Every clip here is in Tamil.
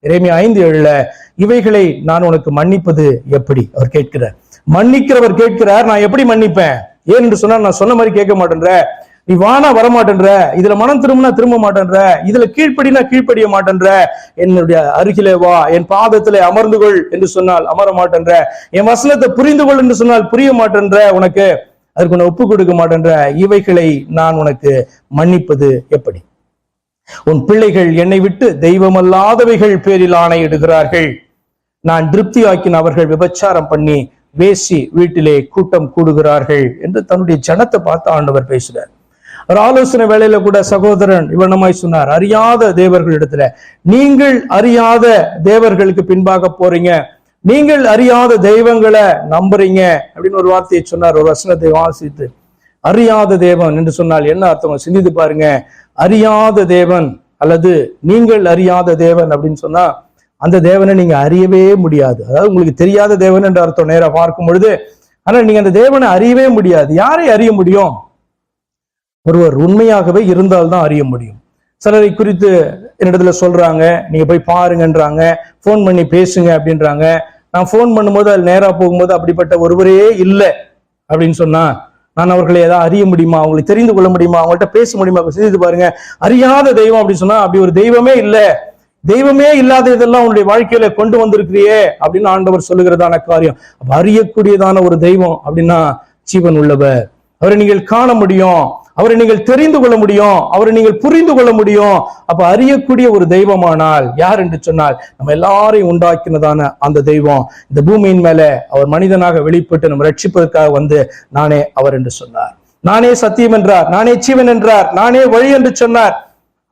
எரேமியா 5:7 இவைகளை நான் உனக்கு மன்னிப்பது எப்படி அவர் கேட்கிறார். மன்னிக்கிறவர் கேட்கிறார், நான் எப்படி மன்னிப்பேன்? ஏன் என்று சொன்னா நான் சொன்ன மாதிரி கேட்க மாட்டேன்ற, நீ வானா வரமாட்டேன்ற, இதுல மனம் திரும்பினா திரும்ப மாட்டேன்ற, இதுல கீழ்ப்படினா கீழ்ப்படிய மாட்டேன்ற, என்னுடைய அருகிலே வா, என் பாதத்திலே அமர்ந்து கொள் என்று சொன்னால் அமர மாட்டேன்ற, என் வசனத்தை புரிந்து கொள் என்று சொன்னால் புரிய மாட்டேன்ற, உனக்கு அதற்கு உன்னை ஒப்பு கொடுக்க மாட்டேன்ற, இவைகளை நான் உனக்கு மன்னிப்பது எப்படி? உன் பிள்ளைகள் என்னை விட்டு தெய்வமல்லாதவைகள் பேரில் ஆணையிடுகிறார்கள். நான் திருப்தி ஆக்கின அவர்கள் விபச்சாரம் பண்ணி வேசி வீட்டிலே கூட்டம் கூடுகிறார்கள் என்று தன்னுடைய ஜனத்தை பார்த்து ஆண்டவர் பேசுறார். ஒரு ஆலோசனை வேளையில கூட சகோதரன் இவனமாய் சொன்னார், அறியாத தேவர்களிடத்துல நீங்கள் அறியாத தேவர்களுக்கு பின்பாக போறீங்க, நீங்கள் அறியாத தெய்வங்களை நம்புறீங்க அப்படின்னு ஒரு வார்த்தையை சொன்னார். ஒரு வசனத்தை வாசித்து, அறியாத தேவன் என்று சொன்னால் என்ன அர்த்தம் சிந்தித்து பாருங்க. அறியாத தேவன் அல்லது நீங்கள் அறியாத தேவன் அப்படின்னு சொன்னா அந்த தேவனை நீங்க அறியவே முடியாது. அதாவது உங்களுக்கு தெரியாத தேவன் என்ற அர்த்தம் நேரா பார்க்கும் பொழுது. ஆனா நீங்க அந்த தேவனை அறியவே முடியாது. யாரை அறிய முடியும்? ஒருவர் உண்மையாகவே இருந்தால்தான் அறிய முடியும். சிலரை குறித்து என்னிடத்துல சொல்றாங்க, நீங்க போய் பாருங்கன்றாங்க, போன் பண்ணி பேசுங்க அப்படின்றாங்க. நான் போன் பண்ணும்போது அது நேரா போகும்போது அப்படிப்பட்ட ஒருவரே இல்லை அப்படின்னு சொன்னா நான் அவர்களை ஏதாவது அறிய முடியுமா? அவங்களை தெரிந்து கொள்ள முடியுமா? அவங்கள்ட்ட பேச முடியுமா? சிந்தித்து பாருங்க. அறியாத தெய்வம் அப்படின்னு சொன்னா அப்படி ஒரு தெய்வமே இல்லை. தெய்வமே இல்லாத இதெல்லாம் உன்னுடைய வாழ்க்கையில கொண்டு வந்திருக்கிறியே அப்படின்னு ஆண்டவர் சொல்லுகிறதான காரியம். அப்ப அறியக்கூடியதான ஒரு தெய்வம் அப்படின்னா ஜீவன் உள்ளவர். அவரை நீங்கள் காண முடியும், அவரை நீங்கள் தெரிந்து கொள்ள முடியும், அவரை நீங்கள் புரிந்து கொள்ள முடியும். அப்ப அறியக்கூடிய ஒரு தெய்வமானால் யார் என்று சொன்னால் நம்ம எல்லாரையும் உண்டாக்கினதான அந்த தெய்வம் இந்த பூமியின் மேல அவர் மனிதனாக வெளிப்பட்டு நம்ம ரட்சிப்பதற்காக வந்து நானே அவர் என்று சொன்னார். நானே சத்தியம் என்றார், நானே ஜீவன் என்றார், நானே வழி என்று சொன்னார்.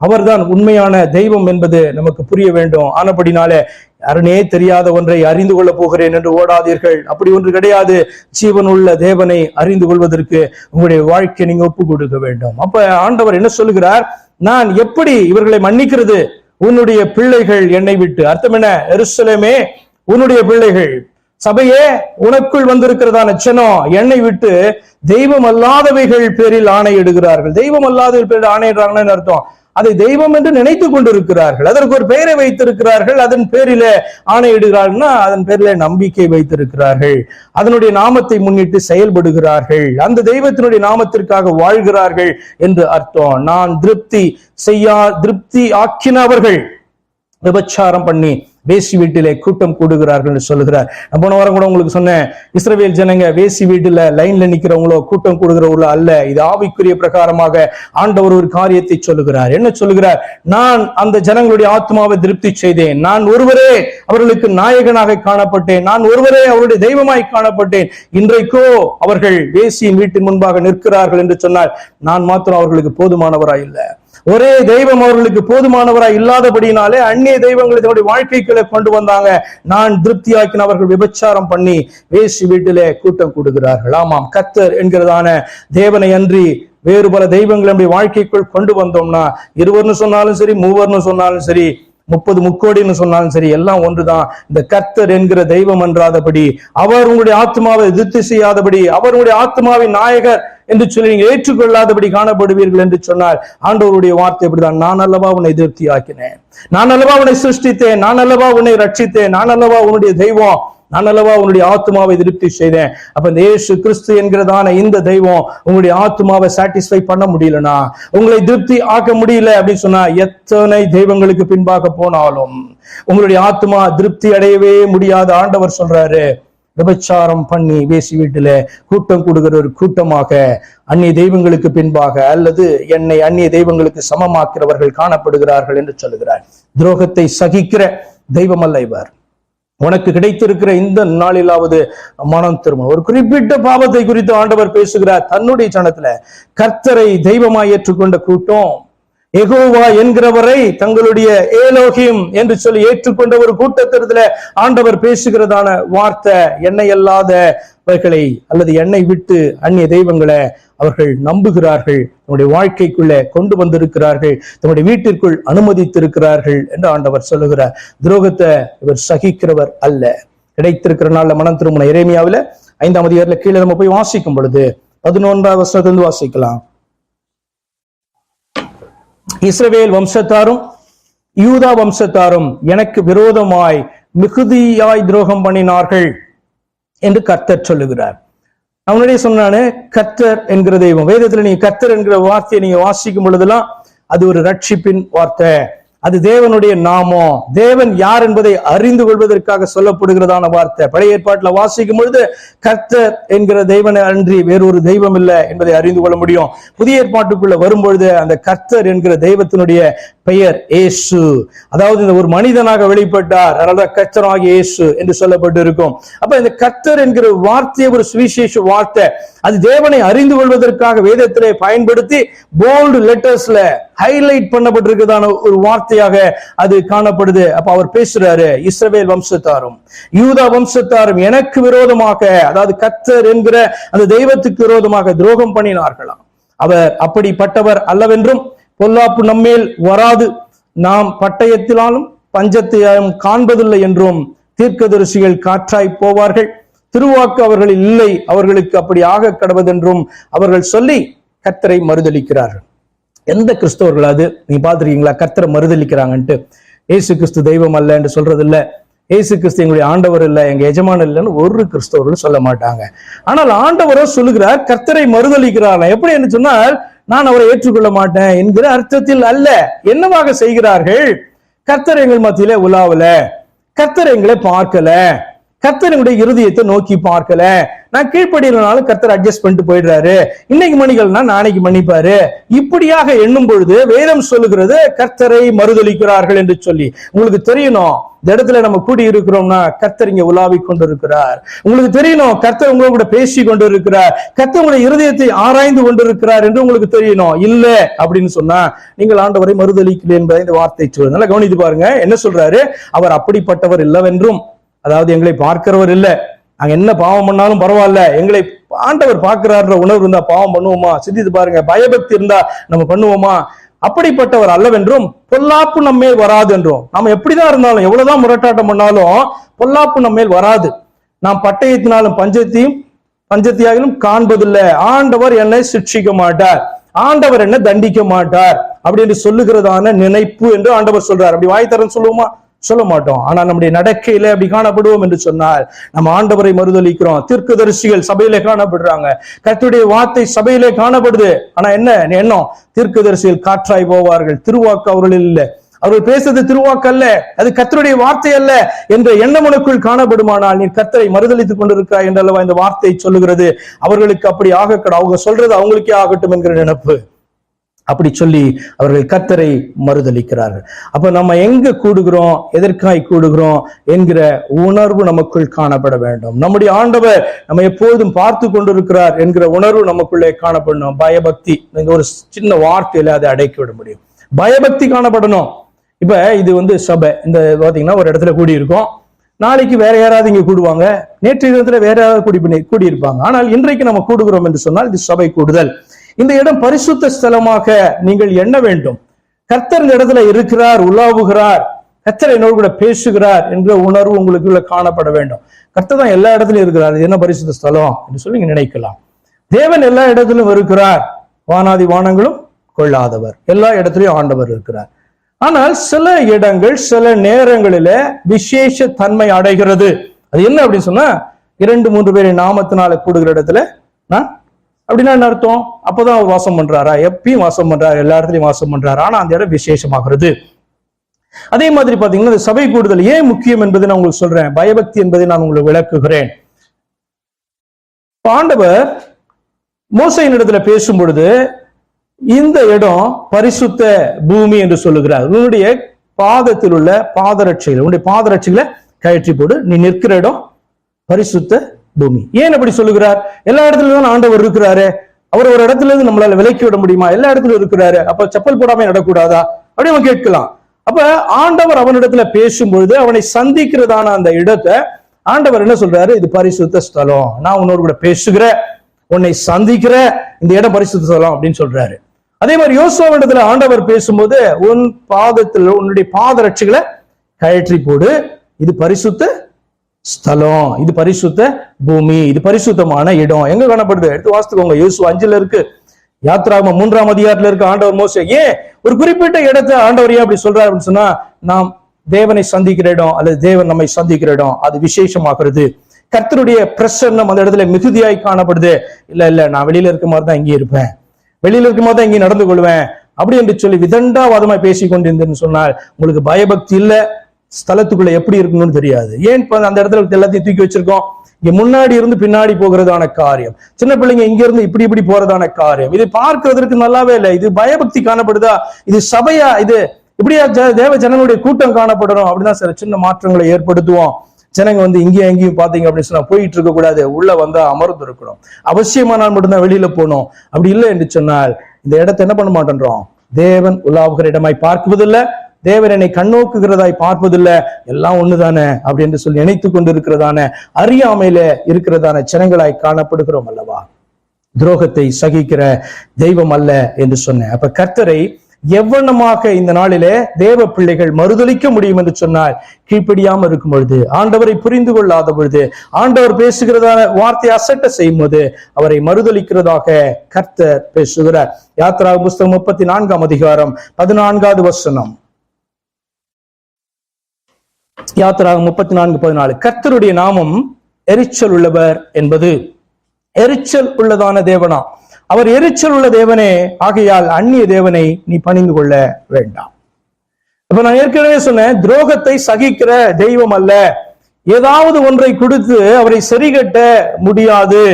அவர்தான் உண்மையான தெய்வம் என்பது நமக்கு புரிய வேண்டும். ஆனபடினாலே யாருனே தெரியாத ஒன்றை அறிந்து கொள்ள போகிறேன் என்று ஓடாதீர்கள். அப்படி ஒன்று கிடையாது. ஜீவன் உள்ள தேவனை அறிந்து கொள்வதற்கு உங்களுடைய வாழ்க்கையை நீங்க ஒப்பு கொடுக்க வேண்டும். அப்ப ஆண்டவர் என்ன சொல்லுகிறார்? நான் எப்படி இவர்களை மன்னிக்கிறது? உன்னுடைய பிள்ளைகள் என்னை விட்டு, அர்த்தம் என்ன? எருசலேமே உன்னுடைய பிள்ளைகள், சபையே உனக்குள் வந்திருக்கிறதான ஜனம் என்னை விட்டு தெய்வம் அல்லாதவைகள் பேரில் ஆணையிடுகிறார்கள். தெய்வம் அல்லாதவைகள் பேரில் ஆணையிடுறாங்கன்னு அர்த்தம் அதை தெய்வம் என்று நினைத்து கொண்டிருக்கிறார்கள். அதற்கு ஒரு பெயரை வைத்திருக்கிறார்கள். அதன் பேரில ஆணையிடுகிறார்கள்னா அதன் பேரில நம்பிக்கை வைத்திருக்கிறார்கள். அதனுடைய நாமத்தை முன்னிட்டு செயல்படுகிறார்கள். அந்த தெய்வத்தினுடைய நாமத்திற்காக வாழ்கிறார்கள் என்று அர்த்தம். நான் திருப்தி ஆக்கினவர்கள் விபச்சாரம் பண்ணி வேசி வீட்டிலே கூட்டம் கூடுகிறார்கள் என்று சொல்லுகிறார். நான் போன வாரம் கூட உங்களுக்கு சொன்னேன், இஸ்ரவேல் ஜனங்க வேசி வீட்டுல லைன்ல நிக்கிறவங்களோ கூட்டம் கூடுகிறவங்களோ அல்ல. இது ஆவிக்குரிய பிரகாரமாக ஆண்டவர் ஒரு காரியத்தை சொல்லுகிறார். என்ன சொல்லுகிறார்? நான் அந்த ஜனங்களுடைய ஆத்மாவை திருப்தி செய்தேன். நான் ஒருவரே அவர்களுக்கு நாயகனாக காணப்பட்டேன். நான் ஒருவரே அவருடைய தெய்வமாய் காணப்பட்டேன். இன்றைக்கோ அவர்கள் வேசியின் வீட்டின் முன்பாக நிற்கிறார்கள் என்று சொன்னால் நான் மாத்திரம் அவர்களுக்கு போதுமானவராய் இல்லை. ஒரே தெய்வம் அவர்களுக்கு போதுமானவராய் இல்லாதபடினாலே அந்நிய தெய்வங்களை தன்னுடைய வாழ்க்கைகளை கொண்டு வந்தாங்க. நான் திருப்தியாக்கின அவர்கள் விபச்சாரம் பண்ணி வேசி வீட்டிலே கூட்டம் கூடுகிறார்கள். ஆமாம், கர்த்தர் என்கிறதான தேவனை அன்றி வேறு பல தெய்வங்களை நம்முடைய வாழ்க்கைக்குள் கொண்டு வந்தோம்னா, இருவர்னு சொன்னாலும் சரி, மூவர்னு சொன்னாலும் சரி, 30 முக்கோடின்னு சொன்னாலும் சரி, எல்லாம் ஒன்றுதான். இந்த கர்த்தர் என்கிற தெய்வம் என்றாதபடி, அவர் உங்களுடைய ஆத்மாவை எதிர்த்து செய்யாதபடி, அவர் உங்களுடைய ஆத்மாவின் நாயகர் என்று சொல்லி நீங்க ஏற்றுக்கொள்ளாதபடி காணப்படுவீர்கள் என்று சொன்னால் ஆண்டவருடைய வார்த்தை எப்படிதான்? நான் அல்லவா உன்னை திருப்தி ஆக்கினேன், நான் அல்லவா உன்னை சிருஷ்டித்தேன், நான் அல்லவா உன்னை ரட்சித்தேன், நான் அல்லவா உன்னுடைய தெய்வம், நான் அல்லவா உன்னுடைய ஆத்மாவை திருப்தி செய்தேன். அப்ப இந்த இயேசு கிறிஸ்து என்கிறதான இந்த தெய்வம் உங்களுடைய ஆத்மாவை சாட்டிஸ்ஃபை பண்ண முடியலனா, உங்களை திருப்தி ஆக்க முடியல அப்படின்னு சொன்னா எத்தனை தெய்வங்களுக்கு பின்பாக போனாலும் உங்களுடைய ஆத்மா திருப்தி அடையவே முடியாத ஆண்டவர் சொல்றாரு, விபச்சாரம் பண்ணி வேசி வீட்டுல கூட்டம் கூடுகிற ஒரு கூட்டமாக அந்நிய தெய்வங்களுக்கு பின்பாக அல்லது என்னை அந்நிய தெய்வங்களுக்கு சமமாக்கிறவர்கள் காணப்படுகிறார்கள் என்று சொல்லுகிறார். துரோகத்தை சகிக்கிற தெய்வம் அல்ல இவர். உனக்கு கிடைத்திருக்கிற இந்த நாளிலாவது மனம் திரும்ப. ஒரு குறிப்பிட்ட பாவத்தை குறித்து ஆண்டவர் பேசுகிறார். தன்னுடைய ஜனத்துல கர்த்தரை தெய்வமாய் ஏற்றுக்கொண்ட கூட்டம், யெகோவா என்கிறவரை தங்களுடைய ஏலோகிம் என்று சொல்லி ஏற்றுக்கொண்ட ஒரு கூட்டத்திற்கு ஆண்டவர் பேசுகிறதான வார்த்தை, என்னை அல்லாதவர்களை அல்லது என்னை விட்டு அந்நிய தெய்வங்களை அவர்கள் நம்புகிறார்கள், தன்னுடைய வாழ்க்கைக்குள்ள கொண்டு வந்திருக்கிறார்கள், தன்னுடைய வீட்டிற்குள் அனுமதித்திருக்கிறார்கள் என்று ஆண்டவர் சொல்லுகிறார். துரோகத்தை இவர் சகிக்கிறவர் அல்ல. கிடைத்திருக்கிற நாள்ல மனம் திரும்பின எரேமியாவில 5ஆம் அதிகாரத்துல கீழே நம்ம போய் வாசிக்கும் பொழுது 11ஆம் வசனத்திலிருந்து வாசிக்கலாம். இஸ்ரவேல் வம்சத்தாரும் யூதா வம்சத்தாரும் எனக்கு விரோதமாய் மிகுதியாய் துரோகம் பண்ணினார்கள் என்று கர்த்தர் சொல்லுகிறார். நான் முன்னாடியே சொன்னானே, கர்த்தர் என்கிற தெய்வம். வேதத்துல நீங்க கர்த்தர் என்கிற வார்த்தையை நீங்க வாசிக்கும் பொழுதெல்லாம் அது ஒரு ரட்சிப்பின் வார்த்தை. அது தேவனுடைய நாமம். தேவன் யார் என்பதை அறிந்து கொள்வதற்காக சொல்லப்படுகிறதான வார்த்தை. பழைய ஏற்பாட்டுல வாசிக்கும் பொழுது கர்த்தர் என்கிற தெய்வனை அன்றி வேறொரு தெய்வம் இல்லை என்பதை அறிந்து கொள்ள முடியும். புதிய ஏற்பாட்டுக்குள்ள வரும்பொழுது அந்த கர்த்தர் என்கிற தெய்வத்தினுடைய பெயர் இயேசு. அதாவது இந்த ஒரு மனிதனாக வெளிப்பட்டார், அதனாலதான் கர்த்தராகிய இயேசு என்று சொல்லப்பட்டு இருக்கும். அப்ப இந்த கர்த்தர் என்கிற வார்த்தையை ஒரு சுவிசேஷ வார்த்தை. அது தேவனை அறிந்து கொள்வதற்காக வேதத்திலே பயன்படுத்தி போல்டு லெட்டர்ஸ்ல ஹைலைட் பண்ணப்பட்டிருக்கிறதான ஒரு வார்த்தையாக அது காணப்படுது. அப்ப அவர் பேசுறாரு, இஸ்ரவேல் வம்சத்தாரும் யூதா வம்சத்தாரும் எனக்கு விரோதமாக, அதாவது கர்த்தர் என்கிற அந்த தெய்வத்துக்கு விரோதமாக துரோகம் பண்ணினார்களாம். அவர் அப்படிப்பட்டவர் அல்லவென்றும் பொல்லாப்பு நம்மேல் வராது, நாம் பட்டயத்தினாலும் பஞ்சத்தையும் காண்பதில்லை என்றும் தீர்க்கதரிசிகள் காற்றாய் போவார்கள், திருவாக்கு அவர்களில் இல்லை, அவர்களுக்கு அப்படி ஆக கடவதென்றும் அவர்கள் சொல்லி கர்த்தரை மறுதலிக்கிறார்கள். எந்த கிறிஸ்தவர்களாவது நீ பாத்துருக்கீங்களா கர்த்தரை மறுதலிக்கிறாங்கன்ட்டு? ஏசு கிறிஸ்து தெய்வம் அல்ல என்று சொல்றது இல்ல, ஏசு கிறிஸ்து எங்களுடைய ஆண்டவர் இல்லை, எங்க எஜமானர் இல்லைன்னு ஒரு கிறிஸ்தவர்கள் சொல்ல மாட்டாங்க. ஆனால் ஆண்டவரோ சொல்லுகிறார் கர்த்தரை மறுதலிக்கிறார். எப்படி என்று சொன்னால், நான் அவரை ஏற்றுக்கொள்ள மாட்டேன் என்கிற அர்த்தத்தில் அல்ல. என்னவாக செய்கிறார்கள்? கர்த்தர் எங்கள் மத்தியிலே உலாவல, கர்த்தர் எங்களை பார்க்கல, கர்த்தர் எங்களுடைய இருதயத்தை நோக்கி பார்க்கல, நான் கீழ்ப்படினாலும் கர்த்தர் அட்ஜஸ்ட் பண்ணிட்டு போயிடுறாரு, இன்னைக்கு மன்னிக்கலன்னா நாளைக்கு மன்னிப்பாரு, இப்படியாக எண்ணும் பொழுது வேதம் சொல்லுகிறது கர்த்தரை மறுதலிக்கிறார்கள் என்று சொல்லி. உங்களுக்கு தெரியணும், இந்த இடத்துல நம்ம கூடி இருக்கிறோம்னா கர்த்தர் இங்க உலாவி கொண்டு இருக்கிறார். உங்களுக்கு தெரியணும், கர்த்தர் உங்களோட கூட பேசி கொண்டு இருக்கிறார், கர்த்தர் உங்களுடைய இருதயத்தை ஆராய்ந்து கொண்டிருக்கிறார் என்று உங்களுக்கு தெரியணும். இல்ல அப்படின்னு சொன்னா நீங்கள் ஆண்டவரை மறுதலிக்கல என்பதை இந்த வார்த்தை சொல்லுங்க. நல்லா கவனித்து பாருங்க, என்ன சொல்றாரு? அவர் அப்படிப்பட்டவர் இல்லவென்றும், அதாவது எங்களை பார்க்கிறவர் இல்ல, நாங்க என்ன பாவம் பண்ணாலும் பரவாயில்ல, எங்களை ஆண்டவர் பார்க்கிறாருன்ற உணர்வு இருந்தா பாவம் பண்ணுவோமா? சிந்தித்து பாருங்க. பயபக்தி இருந்தா நம்ம பண்ணுவோமா? அப்படிப்பட்டவர் அல்லவென்றும் பொல்லாப்பு நம்மேல் வராது என்றும். நம்ம எப்படிதான் இருந்தாலும், எவ்வளவுதான் முரட்டாட்டம் பண்ணாலும் பொல்லாப்பு நம்மேல் வராது. நாம் பட்டயத்தினாலும் பஞ்சத்தியாகிலும் காண்பதில்லை, ஆண்டவர் என்னை சிட்சிக்க மாட்டார், ஆண்டவர் என்ன தண்டிக்க மாட்டார் அப்படின்னு சொல்லுகிறதான நினைப்பு என்று ஆண்டவர் சொல்றார். அப்படி வாய் தரன்னு சொல்லுவோமா? சொல்ல மாட்டோம். ஆனா நம்முடைய நடக்கையில அப்படி காணப்படுவோம் என்று சொன்னால் நம்ம ஆண்டவரை மறுதலிக்கிறோம். தீர்க்கதரிசிகள் சபையிலே காணப்படுறாங்க, கர்த்தருடைய வார்த்தை சபையிலே காணப்படுது. ஆனா என்ன எண்ணம்? தீர்க்கதரிசிகள் காற்றாய் போவார்கள், திருவாக்கு அவர்களில் இல்லை, அவர்கள் பேசுறது திருவாக்கு அல்ல, அது கர்த்தருடைய வார்த்தை அல்ல என்ற எண்ணம் உனக்குள் காணப்படுமானால் நீ கர்த்தரை மறுதலித்துக் கொண்டிருக்கிறாய் என்றல்லவா இந்த வார்த்தை சொல்லுகிறது. அவர்களுக்கு அப்படி ஆகக்கூடாது, அவங்க சொல்றது அவங்களுக்கே ஆகட்டும் என்கிற நினைப்பு. அப்படி சொல்லி அவர்கள் கர்த்தரை மறுதலிக்கிறார்கள். அப்ப நம்ம எங்க கூடுகிறோம், எதற்காய் கூடுகிறோம் என்கிற உணர்வு நமக்குள் காணப்பட வேண்டும். நம்முடைய ஆண்டவர் நம்ம எப்போதும் பார்த்து கொண்டிருக்கிறார் என்கிற உணர்வு நமக்குள்ளே காணப்படணும். பயபக்தி, ஒரு சின்ன வார்த்தையில அதை அடக்கி விட முடியும். பயபக்தி காணப்படணும். இப்ப இது சபை, இந்த பாத்தீங்கன்னா ஒரு இடத்துல கூடி இருக்கும், நாளைக்கு வேற யாராவது இங்க கூடுவாங்க, நேற்று இடத்துல வேற யாராவது கூடியிருப்பாங்க. ஆனால் இன்றைக்கு நம்ம கூடுகிறோம் என்று சொன்னால் இது சபை கூடுதல். இந்த இடம் பரிசுத்த ஸ்தலமாக நீங்கள் எண்ண வேண்டும். கர்த்தர் இந்த இடத்துல இருக்கிறார், உலாவுகிறார், கர்த்தர் என்னோடு கூட பேசுகிறார் என்ற உணர்வு உங்களுக்குள்ள காணப்பட வேண்டும். கர்த்தர் தான் எல்லா இடத்துலயும் இருக்கிறார், இது என்ன பரிசுத்த ஸ்தலம் என்று சொல்லி நீங்க நினைக்கலாம். தேவன் எல்லா இடத்திலும் இருக்கிறார், வானாதி வானங்களும் கொள்ளாதவர், எல்லா இடத்துலயும் ஆண்டவர் இருக்கிறார். ஆனால் சில இடங்கள் சில நேரங்களில விசேஷ தன்மை அடைகிறது. அது என்ன அப்படின்னு சொன்னா, 2-3 பேரை நாமத்தினால கூடுகிற இடத்துல அப்படின்னா என்ன அர்த்தம்? அப்பதான் அவர் வாசம் பண்றாரா? எப்பயும் வாசம் பண்றாரு, எல்லா இடத்துலயும் வாசம் பண்றாரு, ஆனா அந்த இடம் விசேஷமாகிறது. அதே மாதிரி பாத்தீங்கன்னா இந்த சபை கூடுதல் ஏன் முக்கியம் என்பதை நான் உங்களுக்கு சொல்றேன், பயபக்தி என்பதை நான் உங்களுக்கு விளக்குகிறேன். ஆண்டவர் மோசேயின் இடத்துல பேசும் பொழுது இந்த இடம் பரிசுத்த பூமி என்று சொல்லுகிறார். உன்னுடைய பாதத்தில் உள்ள பாதரட்சைகள், உன்னுடைய பாதரட்சைகளை கயற்றி போடு, நீ நிற்கிற இடம் பரிசுத்த பூமி. ஏன் அப்படி சொல்லுகிறார்? எல்லா இடத்துலயும் தான் ஆண்டவர் இருக்கிறாரு, அவர் ஒரு இடத்துல இருந்து நம்மளால விலக்கி விட முடியுமா? எல்லா இடத்துலயும் இருக்கிறாரு, அப்ப செப்பல் போடாம நடக்கூடாதா அப்படி அவன் கேட்கலாம். அப்ப ஆண்டவர் அவனிடத்துல பேசும்பொழுது அவனை சந்திக்கிறதான அந்த இடத்தை ஆண்டவர் என்ன சொல்றாரு? இது பரிசுத்த ஸ்தலம், நான் உன்னோடு கூட பேசுகிற, உன்னை சந்திக்கிற இந்த இடம் பரிசுத்த ஸ்தலம் அப்படின்னு சொல்றாரு. அதே மாதிரி யோசுவாவிடத்துல ஆண்டவர் பேசும்போது உன் பாதத்தில் உன்னுடைய பாதரட்சைகளை கயற்றி போடு, இது பரிசுத்த ஸ்தலம், இது பரிசுத்த பூமி, இது பரிசுத்தமான இடம். எங்க காணப்படுது? எடுத்து வாசித்துக்கோங்க. யோசுவா 5 இருக்கு. யாத்ராகமம் 3ஆம் அதிகாரத்துல இருக்க ஆண்டவர் மோசே ஏன் ஒரு குறிப்பிட்ட இடத்தை ஆண்டவர் ஏன் அப்படி சொல்றாரு அப்படின்னு சொன்னா, நாம் தேவனை சந்திக்கிற இடம் அல்லது தேவன் நம்மை சந்திக்கிற இடம் அது விசேஷமாகிறது. கர்த்தருடைய பிரசன்னம் அந்த இடத்துல மிகுதியாய் காணப்படுது. இல்ல நான் வெளியில இருக்க மாதிரி தான் இங்கே இருப்பேன், வெளியில இருக்க மாதிரி தான் இங்கே நடந்து கொள்வேன் அப்படி என்று சொல்லி விதண்டாவாதமாய் பேசிக் கொண்டிருந்தேன்னு சொன்னால் உங்களுக்கு பயபக்தி இல்ல, ஸ்தலத்துக்குள்ள எப்படி இருக்கணும்னு தெரியாது. ஏன் அந்த இடத்துல எல்லாத்தையும் தூக்கி வச்சிருக்கோம்? இங்க முன்னாடி இருந்து பின்னாடி போகிறதான காரியம், சின்ன பிள்ளைங்க இங்க இருந்து இப்படி போறதான காரியம், இது பார்க்கிறதுக்கு நல்லாவே இல்லை. இது பயபக்தி காணப்படுதா? இது சபையா? இது இப்படியா தேவ ஜனங்களுடைய கூட்டம் காணப்படணும்? அப்படிதான் சில சின்ன மாற்றங்களை ஏற்படுத்துவோம். ஜனங்க இங்கேயும் எங்கேயும் பாத்தீங்க அப்படின்னு சொன்னா போயிட்டு இருக்க கூடாது, உள்ள வந்தா அமர்ந்து இருக்கணும், அவசியமானால் மட்டும்தான் வெளியில போகணும். அப்படி இல்லை என்று சொன்னால் இந்த இடத்தை என்ன பண்ண மாட்டேன்றோம்? தேவன் உலாவுகிற இடமாய் பார்க்குவதில்லை, தேவன் என்னை கண்ணோக்குகிறதாய் பார்ப்பதில்லை, எல்லாம் ஒண்ணுதானே அப்படி என்று சொல்லி நினைத்து கொண்டு இருக்கிறதான அறியாமையில இருக்கிறதான ஜனங்களாய் காணப்படுகிறோம் அல்லவா? துரோகத்தை சகிக்கிற தெய்வம் அல்ல என்று சொன்னேன். அப்ப கர்த்தரை எவ்வளமாக இந்த நாளிலே தேவ பிள்ளைகள் மறுதலிக்க முடியும் என்று சொன்னால், கீழ்ப்படியாம இருக்கும் பொழுது, ஆண்டவரை புரிந்து கொள்ளாத பொழுது, ஆண்டவர் பேசுகிறதான வார்த்தையை அசட்ட செய்யும் போது அவரை மறுதலிக்கிறதாக கர்த்தர் பேசுகிறார். யாத்ராகமம் புஸ்தகம் 34ஆம் அதிகாரம் 14வது வசனம். யாத்ராகமம் 34:14. கர்த்தருடைய நாமம் எரிச்சல் உள்ளவர் என்பது. எரிச்சல் உள்ளதான தேவனா அவர் எரிச்சல் உள்ள தேவனே, ஆகையால் அந்நிய தேவனை நீ பணிந்து கொள்ள வேண்டாம். இப்ப நான் ஏற்கனவே சொன்னேன், துரோகத்தை சகிக்கிற தெய்வம் அல்ல. ஏதாவது ஒன்றை கொடுத்து அவரை சரிகட்ட முடியாது,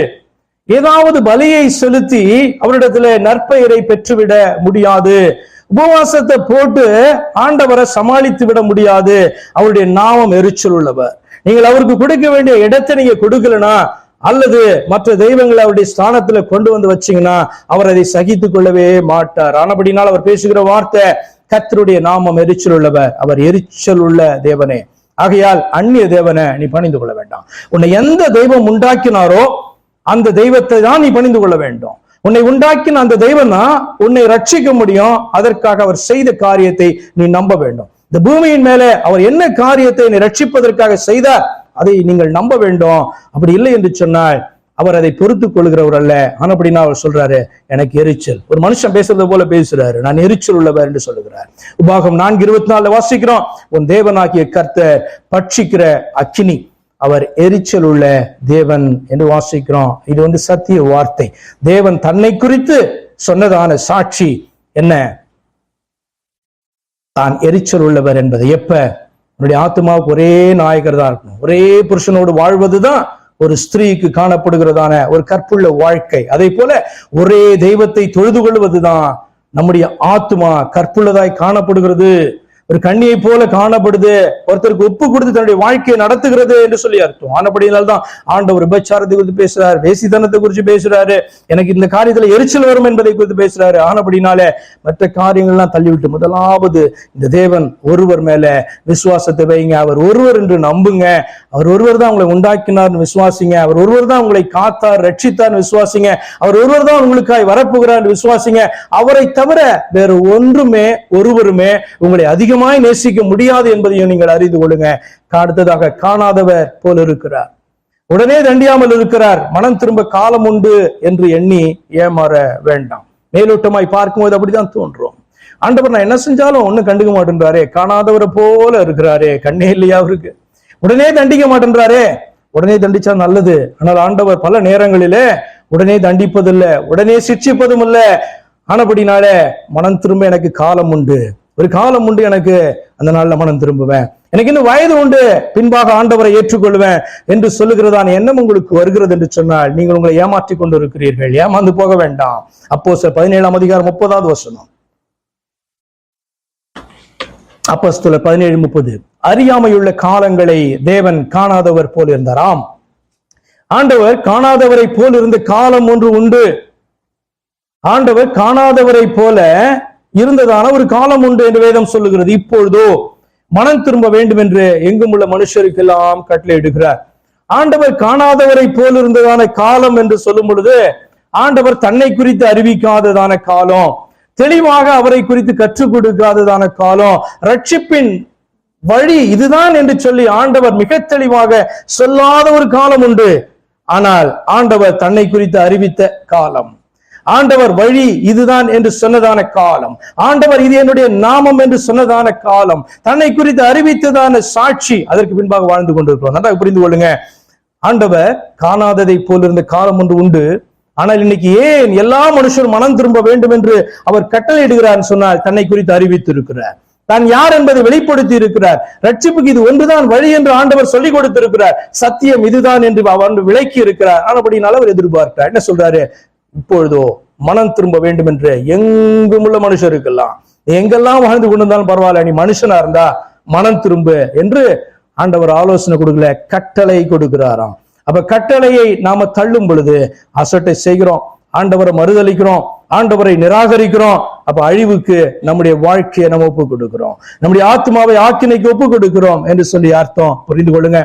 ஏதாவது பலியை செலுத்தி அவரிடத்துல நற்பெயரை பெற்றுவிட முடியாது, உபவாசத்தை போட்டு ஆண்டவரை சமாளித்து விட முடியாது. அவருடைய நாமம் எரிச்சல் உள்ளவர். நீங்கள் அவருக்கு கொடுக்க வேண்டிய இடத்தை நீங்க கொடுக்கலனா அல்லது மற்ற தெய்வங்களை அவருடைய ஸ்தானத்துல கொண்டு வந்து வச்சீங்கன்னா அவர் அதை சகித்துக் கொள்ளவே மாட்டார். ஆனபடினால் அவர் பேசுகிற வார்த்தை, கர்த்தருடைய நாமம் எரிச்சல் உள்ளவர், அவர் எரிச்சல் உள்ள தேவனே, ஆகையால் அந்நிய தேவனை நீ பணிந்து கொள்ள வேண்டாம். உன்னை எந்த தெய்வம் உண்டாக்கினாரோ அந்த தெய்வத்தை தான் நீ பணிந்து கொள்ள வேண்டும். உன்னை உண்டாக்கின அந்த தெய்வம் தான் உன்னை ரட்சிக்க முடியும். அதற்காக அவர் செய்த காரியத்தை நீ நம்ப வேண்டும். இந்த பூமியின் மேலே அவர் என்ன காரியத்தை நீ ரட்சிப்பதற்காக செய்தார் அதை நீங்கள் நம்ப வேண்டும். அப்படி இல்லை என்று சொன்னால் அவர் அதை பொறுத்துக் கொள்கிறவர் அல்ல. ஆனா அப்படின்னா அவர் சொல்றாரு, எனக்கு எரிச்சல். ஒரு மனுஷன் பேசுறது போல பேசுறாரு, நான் எரிச்சல் உள்ளவர் என்று சொல்லுகிறார். உபாகம் 4:24 வாசிக்கிறோம், உன் தேவனாகிய கர்த்தர் பட்சிக்கிற அக்கினி, அவர் எரிச்சல் உள்ள தேவன் என்று வாசிக்கிறோம். இது சத்திய வார்த்தை. தேவன் தன்னை குறித்து சொன்னதான சாட்சி என்ன? தான் எரிச்சல் உள்ளவர் என்பது. எப்ப? உன்னுடைய ஆத்மாவுக்கு ஒரே நாயகர் தான் இருக்கணும். ஒரே புருஷனோடு வாழ்வதுதான் ஒரு ஸ்திரீக்கு காணப்படுகிறதான ஒரு கற்புள்ள வாழ்க்கை. அதே போல ஒரே தெய்வத்தை தொழுது கொள்வதுதான் நம்முடைய ஆத்மா கற்புள்ளதாய் காணப்படுகிறது. ஒரு கண்ணியை போல காணப்படுது, ஒருத்தருக்கு ஒப்பு கொடுத்து தன்னுடைய வாழ்க்கையை நடத்துகிறது என்று சொல்லி அர்த்தம். ஆனபடியினால்தான் ஆண்டவர் விபச்சாரத்தை குறித்து பேசுறாரு, வேசித்தனத்தை குறித்து பேசுறாரு, எனக்கு இந்த காரியத்துல எரிச்சல் வரும் என்பதை குறித்து பேசுறாரு. ஆனபடினாலே மற்ற காரியங்கள்லாம் தள்ளிவிட்டு முதலாவது இந்த தேவன் ஒருவர் மேல விசுவாசத்தை வைங்க. அவர் ஒருவர் என்று நம்புங்க. அவர் ஒருவர் தான் உங்களை உண்டாக்கினார்னு விசுவாசிங்க. அவர் ஒருவர் தான் உங்களை காத்தார், ரட்சித்தார்னு விசுவாசிங்க. அவர் ஒருவர் தான் உங்களுக்காய் வரப்போகிறார் விசுவாசிங்க. அவரை தவிர வேறு ஒருவருமே உங்களை அதிகம் நேசிக்க முடியாது என்பதையும் நீங்கள் அறிந்து கொள்ளுங்க. அடுத்ததாக காணாதவர் போல் இருக்கிறார், உடனே தண்டியாமல் இருக்கிறார், மனம் திரும்ப காலம் உண்டு என்று எண்ணி ஏமாற வேண்டாம். மேலோட்டமாய் பார்க்கும்போது அப்படிதான் தோன்றும். ஆண்டவர் நான் என்ன செஞ்சாலும் ஒண்ணும் கண்டுக்க மாட்டேன்றாரே, காணாதவரை போல இருக்கிறாரே, கண்ணே இல்லையா அவருக்கு? உடனே தண்டிக்க மாட்டேன்றாரே. உடனே தண்டிச்சா நல்லது, ஆனால் ஆண்டவர் பல நேரங்களிலே உடனே தண்டிப்பதில்லை, உடனே சிட்சிப்பதும் இல்லை. ஆனபடினாலே மனம் திரும்ப எனக்கு காலம் உண்டு, ஒரு காலம் உண்டு, எனக்கு அந்த நாள்ல மனம் திரும்புவேன், எனக்கு இன்னும் வயது உண்டு, பின்பாக ஆண்டவரை ஏற்றுக்கொள்வேன் என்று சொல்லுகிறதான எண்ணம் உங்களுக்கு வருகிறது என்று சொன்னால் நீங்கள் உங்களை ஏமாற்றிக் கொண்டு இருக்கிறீர்கள். ஏமாந்து போக வேண்டாம். அப்போஸ்தலர் 17ஆம் அதிகாரம் 30வது வசனம். அப்போஸ்தலர் 17:30. அறியாமையுள்ள காலங்களை தேவன் காணாதவர் போல் இருந்தாராம். ஆண்டவர் காணாதவரை போல் இருந்த காலம் ஒன்று உண்டு. ஆண்டவர் காணாதவரை போல இருந்ததான ஒரு காலம் உண்டு என்று வேதம் சொல்லுகிறது. இப்பொழுதோ மனம் திரும்ப வேண்டும் என்று எங்கும் உள்ள மனுஷருக்கெல்லாம் கட்டளையிடுகிறார். ஆண்டவர் காணாதவரை போல் இருந்ததான காலம் என்று சொல்லும் பொழுது ஆண்டவர் தன்னை குறித்து அறிவிக்காததான காலம், தெளிவாக அவரை குறித்து கற்றுக் கொடுக்காததான காலம், ரட்சிப்பின் வழி இதுதான் என்று சொல்லி ஆண்டவர் மிக தெளிவாக சொல்லாத ஒரு காலம் உண்டு. ஆனால் ஆண்டவர் தன்னை குறித்து அறிவித்த காலம், ஆண்டவர் வழி இதுதான் என்று சொன்னதான காலம், ஆண்டவர் இது என்னுடைய நாமம் என்று சொன்னதான காலம், தன்னை குறித்து அறிவித்ததான சாட்சி, அதற்கு பின்பாக வாழ்ந்து கொண்டிருக்கிறோம். நன்றாக புரிந்து கொள்ளுங்க. ஆண்டவர் காணாததை போல் இருந்த காலம் ஒன்று உண்டு. ஆனால் இன்னைக்கு ஏன் எல்லா மனுஷரும் மனம் திரும்ப வேண்டும் என்று அவர் கட்டளையிடுகிறார் சொன்னால், தன்னை குறித்து அறிவித்து இருக்கிறார், தான் யார் என்பதை வெளிப்படுத்தி இருக்கிறார், ரட்சிப்புக்கு இது ஒன்றுதான் வழி என்று ஆண்டவர் சொல்லிக் கொடுத்திருக்கிறார், சத்தியம் இதுதான் என்று அவர் விளக்கி இருக்கிறார். ஆனபடினால அவர் எதிர்பார்க்கிறார். என்ன சொல்றாரு? இப்பொழுதோ மனம் திரும்ப வேண்டும் என்று எங்கும் உள்ள மனுஷருக்கெல்லாம், எங்கெல்லாம் வாழ்ந்து கொண்டிருந்தாலும் பரவாயில்ல, நீ மனுஷனா இருந்தா மனம் திரும்ப என்று ஆண்டவர் ஆலோசனை கொடுக்கல, கட்டளை கொடுக்கிறாராம். அப்ப கட்டளையை நாம தள்ளும் பொழுது அசட்டை செய்கிறோம், ஆண்டவரை மறுதளிக்கிறோம், ஆண்டவரை நிராகரிக்கிறோம். அப்ப அழிவுக்கு நம்முடைய வாழ்க்கையை நம்ம ஒப்பு கொடுக்கிறோம், நம்முடைய ஆத்மாவை ஆக்கினைக்கு ஒப்பு கொடுக்கிறோம் என்று சொல்லி அர்த்தம். புரிந்து கொள்ளுங்க.